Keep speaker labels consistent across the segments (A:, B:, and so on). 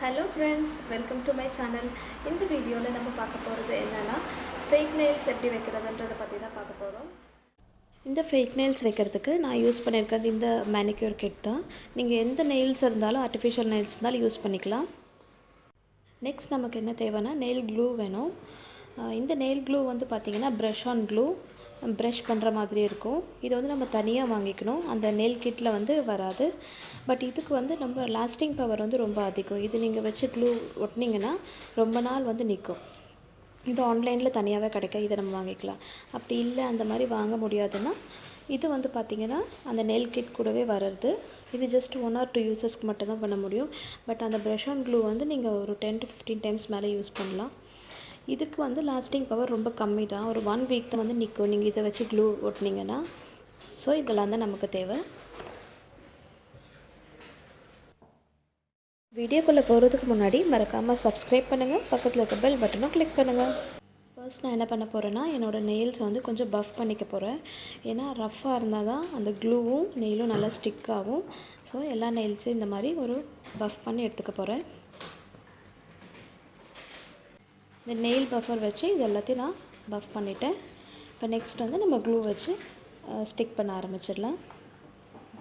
A: Hello friends, welcome to my channel. இந்த வீடியோவில் நம்ம பார்க்க போகிறது என்னன்னா ஃபேக் நெயில்ஸ் எப்படி வைக்கிறதுன்றதை பற்றி தான் பார்க்க போகிறோம். இந்த ஃபேக் நெயில்ஸ் வைக்கிறதுக்கு நான் யூஸ் பண்ணியிருக்கிறது இந்த மேனிக்யூர் கிட் தான். நீங்கள் எந்த நெயில்ஸ் இருந்தாலும் ஆர்டிஃபிஷியல் நெயில்ஸ் இருந்தாலும் யூஸ் பண்ணிக்கலாம். நெக்ஸ்ட் நமக்கு என்ன தேவைன்னா நெயில் க்ளூ வேணும். இந்த நெயில் க்ளூ வந்து பார்த்திங்கன்னா ப்ரஷ் ஆன் க்ளூ, ப்ரஷ் பண்ணுற மாதிரி இருக்கும். இதை வந்து நம்ம தனியாக வாங்கிக்கணும், அந்த நெயில் கிட்டில் வந்து வராது. பட் இதுக்கு வந்து நம்ம லாஸ்டிங் பவர் வந்து ரொம்ப அதிகம். இது நீங்கள் வச்சு க்ளூ ஒட்டினீங்கன்னா ரொம்ப நாள் வந்து நிற்கும். இது ஆன்லைனில் தனியாகவே கிடைக்கும், இதை நம்ம வாங்கிக்கலாம். அப்படி இல்லை அந்த மாதிரி வாங்க முடியாதுன்னா இது வந்து பார்த்திங்கன்னா அந்த நெயில் கிட் கூடவே வர்றது. இது ஜஸ்ட் 1 or 2 யூசஸ்க்கு மட்டும்தான் பண்ண முடியும். பட் அந்த ப்ரஷ் ஆன் க்ளூ வந்து நீங்கள் ஒரு 10 to 15 டைம்ஸ் மேலே யூஸ் பண்ணலாம். இதுக்கு வந்து லாஸ்டிங் பவர் ரொம்ப கம்மி தான், ஒரு 1 வீக் தான் வந்து நிற்கும் நீங்கள் இதை வச்சு க்ளூ ஒட்டினீங்கன்னா. ஸோ இதெல்லாம் தான் நமக்கு தேவை. வீடியோக்குள்ளே போகிறதுக்கு முன்னாடி மறக்காமல் சப்ஸ்கிரைப் பண்ணுங்கள், பக்கத்தில் இருக்க பெல் பட்டனும் கிளிக் பண்ணுங்கள். ஃபர்ஸ்ட் நான் என்ன பண்ண போகிறேன்னா என்னோடய நெயில்ஸை வந்து கொஞ்சம் பஃப் பண்ணிக்க போகிறேன். ஏன்னா ரஃப்பாக இருந்தால் தான் அந்த க்ளூவும் நெயிலும் நல்லா ஸ்டிக் ஆகும். ஸோ எல்லா நெயில்ஸையும் இந்த மாதிரி ஒரு பஃப் பண்ணி எடுத்துக்க போகிறேன். இந்த நெயில் பஃபர் வச்சு இது எல்லாத்தையும் நான் பஃப் பண்ணிவிட்டேன். இப்போ நெக்ஸ்ட் வந்து நம்ம க்ளூ வச்சு ஸ்டிக் பண்ண ஆரம்பிச்சிடலாம்.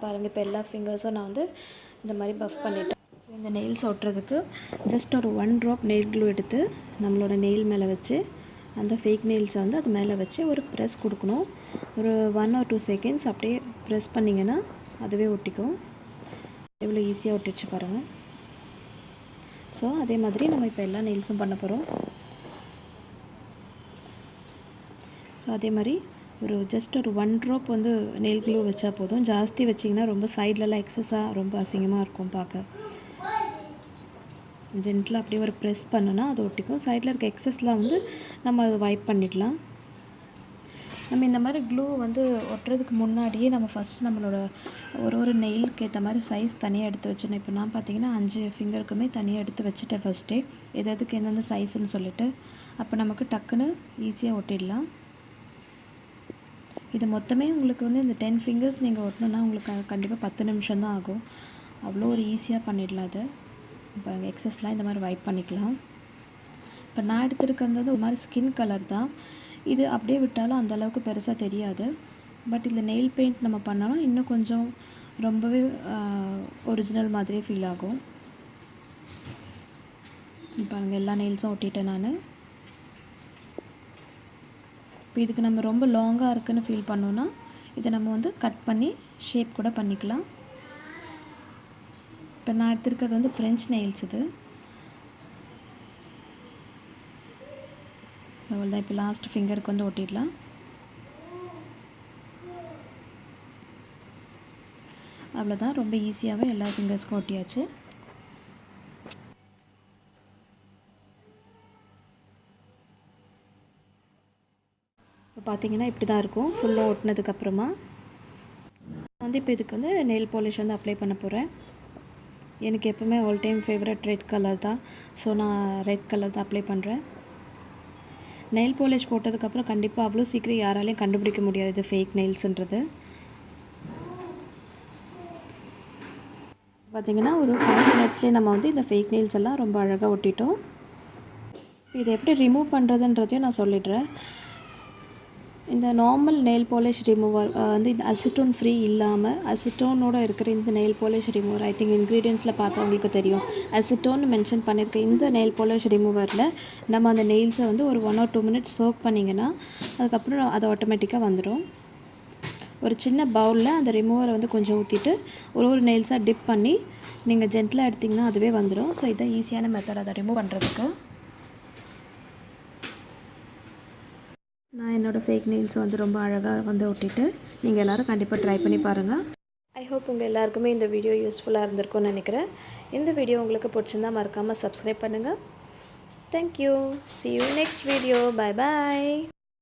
A: பாருங்கள், இப்போ எல்லா ஃபிங்கர்ஸும் நான் வந்து இந்த மாதிரி பஃப் பண்ணிவிட்டேன். இந்த நெயில்ஸ் ஒட்டுறதுக்கு ஜஸ்ட் ஒரு 1 ட்ராப் நெயில் க்ளூ எடுத்து நம்மளோட நெயில் மேலே வச்சு அந்த ஃபேக் நெயில்ஸை வந்து அது மேலே வச்சு ஒரு ப்ரெஸ் கொடுக்கணும். ஒரு 1 or 2 செகண்ட்ஸ் அப்படியே ப்ரெஸ் பண்ணிங்கன்னா அதுவே ஒட்டிக்கும். எவ்வளோ ஈஸியாக ஒட்டிச்சு பாருங்கள். ஸோ அதே மாதிரி நம்ம இப்போ எல்லா நெயில்ஸும் பண்ண போகிறோம். ஸோ அதே மாதிரி ஜஸ்ட் ஒரு 1 ட்ராப் வந்து நெயில் க்ளூ வச்சா போதும். ஜாஸ்தி வச்சிங்கன்னா ரொம்ப சைட்லலாம் எக்ஸஸாக ரொம்ப அசிங்கமாக இருக்கும் பார்க்க. ஜென்டில் அப்படியே ஒரு ப்ரெஸ் பண்ணுன்னா அது ஒட்டிக்கும். சைடில் இருக்க எக்ஸஸ்லாம் வந்து நம்ம அதை வைப் பண்ணிடலாம். நம்ம இந்த மாதிரி க்ளூ வந்து ஒட்டுறதுக்கு முன்னாடியே நம்ம ஃபஸ்ட்டு நம்மளோட ஒரு நெயிலுக்கு ஏற்ற மாதிரி சைஸ் தனியாக எடுத்து வச்சிடணும். இப்போ நான் பார்த்திங்கன்னா 5 ஃபிங்கருக்குமே தனியாக எடுத்து வச்சுட்டேன் ஃபஸ்ட்டே, எதுக்கு எந்தெந்த சைஸுன்னு சொல்லிவிட்டு. அப்போ நமக்கு டக்குன்னு ஈஸியாக ஒட்டிடலாம். இது மொத்தமே உங்களுக்கு வந்து இந்த 10 ஃபிங்கர்ஸ் நீங்கள் ஒட்டணுன்னா உங்களுக்கு கண்டிப்பாக 10 நிமிஷம் தான் ஆகும். அவ்வளோ ஒரு ஈஸியாக பண்ணிடலாம் அது. இப்போ எக்ஸஸ்லாம் இந்த மாதிரி வைப் பண்ணிக்கலாம். இப்போ நான் எடுத்துருக்கிறது ஒரு மாதிரி ஸ்கின் கலர் தான். இது அப்படியே விட்டாலும் அந்தளவுக்கு பெருசாக தெரியாது. பட் இதில் நெயில் பெயிண்ட் நம்ம பண்ணோன்னா இன்னும் கொஞ்சம் ரொம்பவே ஒரிஜினல் மாதிரியே ஃபீல் ஆகும். இப்போ அங்கே எல்லா நெயில்ஸும் ஒட்டிட்டேன் நான். இப்போ இதுக்கு நம்ம ரொம்ப லாங்காக இருக்குதுன்னு ஃபீல் பண்ணோன்னா இதை நம்ம வந்து கட் பண்ணி ஷேப் கூட பண்ணிக்கலாம். இப்போ நான் எடுத்துருக்கிறது வந்து ஃப்ரெஞ்ச் நெயில்ஸ் இது. ஸோ அவ்வளோதான். இப்போ லாஸ்ட் ஃபிங்கருக்கு வந்து ஒட்டிடலாம். அவ்வளோதான், ரொம்ப ஈஸியாகவே எல்லா ஃபிங்கர்ஸ்க்கும் ஒட்டியாச்சு. இப்போ பார்த்தீங்கன்னா இப்படி தான் இருக்கும் ஃபுல்லாக ஒட்டினதுக்கப்புறமா. வந்து இப்போ இதுக்கு வந்து நெயில் பாலிஷ் வந்து அப்ளை பண்ண போகிறேன். எனக்கு எப்போவுமே all time favourite red colour தான். ஸோ நான் ரெட் கலர் தான் அப்ளை பண்ணுறேன். நெயில் பாலிஷ் போட்டதுக்கப்புறம் கண்டிப்பாக அவ்வளோ சீக்கிரம் யாராலையும் கண்டுபிடிக்க முடியாது இது ஃபேக் நெயில்ஸுன்றது. பார்த்திங்கன்னா ஒரு 5 மினிட்ஸ்லேயே நம்ம வந்து இந்த ஃபேக் நெயில்ஸ் எல்லாம் ரொம்ப அழகாக ஒட்டிட்டோம். இதை எப்படி ரிமூவ் பண்ணுறதுன்றதையும் நான் சொல்லிடுறேன். இந்த நார்மல் நெயில் பாலிஷ் ரிமூவர் வந்து இந்த அசிட்டோன் ஃப்ரீ இல்லாமல் அசிட்டோனோடு இருக்கிற இந்த nail polish remover, I think இன்க்ரீடியன்ஸில் பார்த்தா உங்களுக்கு தெரியும், அசிட்டோன் மென்ஷன் பண்ணியிருக்க இந்த நெயில் பாலிஷ் ரிமூவரில் நம்ம அந்த நெயில்ஸை வந்து ஒரு 1 or 2 மினிட்ஸ் சோக் பண்ணிங்கன்னா அதுக்கப்புறம் அது ஆட்டோமேட்டிக்காக வந்துடும். ஒரு சின்ன பவுலில் அந்த ரிமூவரை வந்து கொஞ்சம் ஊற்றிட்டு ஒரு நெயில்ஸாக டிப் பண்ணி நீங்கள் ஜென்டிலாக எடுத்திங்கன்னா அதுவே வந்துடும். ஸோ இதான் ஈஸியான மெத்தட் அதை ரிமூவ் பண்ணுறதுக்கு. நான் என்னோடய ஃபேக் நெயில்ஸை வந்து ரொம்ப அழகாக வந்து ஒட்டிட்டு நீங்கள் எல்லோரும் கண்டிப்பாக ட்ரை பண்ணி பாருங்கள். ஐ ஹோப் உங்கள் எல்லாருக்குமே இந்த வீடியோ யூஸ்ஃபுல்லாக இருந்திருக்கும்னு நினைக்கிறேன். இந்த வீடியோ உங்களுக்கு பிடிச்சிருந்தால் மறக்காமல் சப்ஸ்கிரைப் பண்ணுங்கள். Thank you. See you next video. Bye bye.